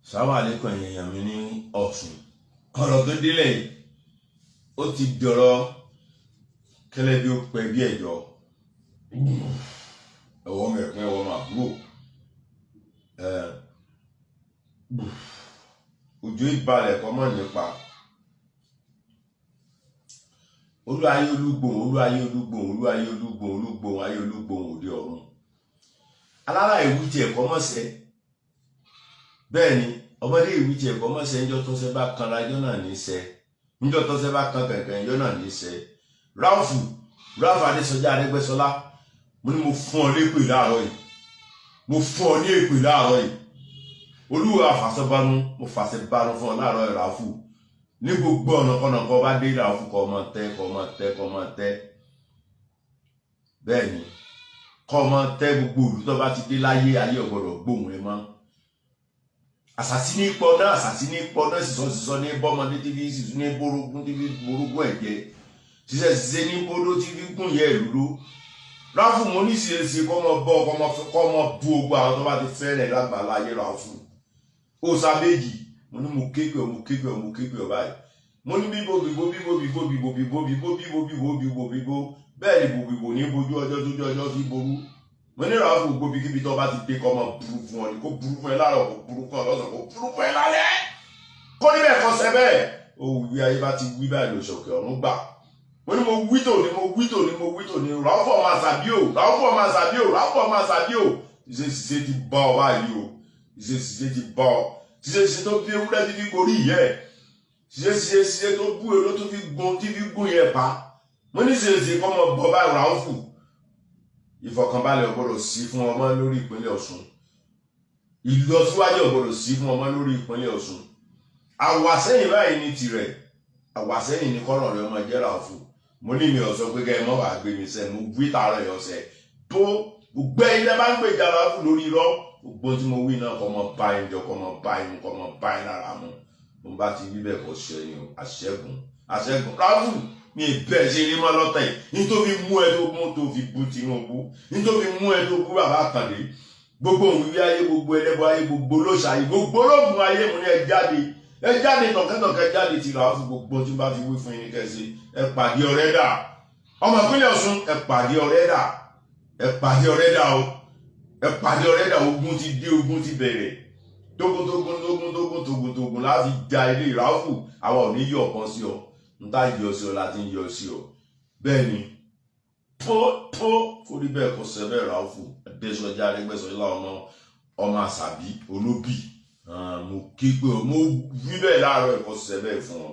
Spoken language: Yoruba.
Assalamu alaikum èèyàn mi ní Ọ̀ṣun. Ọ̀rọ̀ tó délẹ̀ yìí ó ti dọ̀rọ̀ kẹ́lẹ́ bí ó pẹ́ bí ẹ̀jọ́ ẹ̀wọ̀n mẹ̀kún ẹ̀wọ̀n màbúrò òjò ìbalẹ̀ kọ́ mọ̀ nípa olúwayé olúgbòhùn olúwayé olúgbòhùn olúwayé olúgbòhùn olúgbòhùn ayé olúgbòhùn òde ọ̀run alára ìwú tiẹ̀ kọ́ mọ̀ sẹ́ bẹ́ẹ̀ ni ọmọdé ìwú tiẹ̀ kọ́ mọ̀ sẹ́ níjọ́ tó ṣe bá kanra ẹjọ́ náà ní sẹ́ níjọ́ tó ṣe bá kan kẹ̀kẹ́ ẹjọ́ náà ní sẹ́ Ráùfù Adésọjí Arẹ́gbẹ́ṣọlá mo ní mo fún ọ lépè láàárọ̀ yìí mo fún ọ ní èpè láàárọ̀ yìí olúwa àfàṣọbánu mo fàṣẹ bánu fún ọ láàárọ̀ yìí Ráùfù ní gbogbo ọ̀nà kọ́nà kọ́ bá dé Ráùfù kọ́ ọmọ tẹ́ bẹ́ẹ̀ ni kọ́ ọmọ tẹ́ gbogbo òlù tó bá ti dé láyé ayé ọ̀gbọ̀dọ̀ gbóhùn ẹ mọ́ àṣàṣì ní pọ́nà sísọ ní bọ́mọdé tí fi sísú ní borógún tí fi borógún ẹ̀jẹ̀ ṣiṣẹ́ ní bódó tí fi gùn yẹ ìlú Ráùfù mo ní ṣe kọ́ ọmọ bọ́ kọ́ ọmọ bu ogbó àwọn tó bá ti fẹ́rẹ̀ lágbàlá ayé Ráùfù ó sábẹ́jì mo ní mo képe ọ báyìí mo ní bíbo bẹ́ẹ̀ ni bòbìbò ní bojú ọjọ́ tójú ọjọ́ fi ború mo ní Ráùfù gbòbí kíbi tó bá ti dé kọ́ ọmọ burú fún ọ ní kó burú fún ẹ láàárọ̀ kó burú fún ọ lọ́sàn kó burú fún ẹ lálẹ́ kó níbẹ̀ kọ́ sẹ́ bẹ́ẹ̀ ó wí ayé bá ti wí báyìí lòṣòkè ọ̀run gbà mo ní mo wí tòní Ráùfù ọmọ àṣàbí o ṣiṣẹ́ ti bá ọ báyìí o ṣiṣẹ́ ti bá ọ ṣiṣẹ́ tó bí ewúrẹ́ ti fi gorí ìyẹ́ ṣiṣẹ́ tó bú èrò tó fi gún yẹ pa mo ní ṣe kọ́ mọ bọ́ báyìí Ráùfù ìfọ̀kànbalẹ̀ ọ̀gbọ́dọ̀ sí fún ọmọ lórí ìpínlẹ̀ Ọ̀ṣun ìlọsíwájú ọ̀gbọ́dọ̀ sí fún ọmọ lórí ìpínlẹ̀ Ọ̀ṣun àwàsẹ́yìn báyìí ní tirẹ̀ àwàsẹ́yìn ní kọ́rọ̀ rẹ̀ ọmọ jẹ́ Ráùfù mo ní mi ọ̀sọ́ pé kẹ́ ẹ mọ́ wàá gbé mi sẹ́ mo wí tààrọ̀ ẹ̀ ọ̀sẹ̀ tó gbẹ́ ilẹ̀ bá ń gbèjà Ráùfù lórí irọ́ gbogbo tí mo wí náà kọ́ mọ bá ẹ̀ jọ kọ́ mọ bá ẹ̀ lára mu mo bá ti wí bẹ́ẹ̀ kọ́ ṣẹ́yìn àṣẹ́gun Ráùfù mi bẹ́ẹ̀ ṣe rí mọ́ lọ́tẹ̀ nítorí mú ẹ tó mú tó fi bú Tinubu nítorí mú ẹ tó bú bàbá Àkàndé gbogbo òwúrí ayé gbogbo ẹlẹ́bọ ayé gbogbo olóṣà ayé gbogbo ológun ayé mo ní ẹ jáde tọ̀kẹ́tọ̀kẹ́ jáde ti Ráùfù gbogbo tí bá fi wí fún yín kẹsí ẹ pàdé ọ̀rẹ́ dà ọmọ ìpínlẹ̀ Ọ̀ṣun ẹ pàdé ọ̀rẹ́ dà ogun ti dé ogun ti bẹ̀rẹ̀ tógún láti ja ilé Ráùfù àwa ò ní yọ ọ̀kan sí ọ nta yọ sí ọ láti yọ sí ọ bẹ́ẹ̀ ni kó rí bẹ́ẹ̀ kó ṣe bẹ́ẹ̀ Ráùfù Adésọjí Arẹ́gbẹ́ṣọlá ọmọ àṣàbí olóbì mo kí pé mo wí bẹ́ẹ̀ láàárọ̀ ẹ̀kọ́ ṣe bẹ́ẹ̀ fún ọ.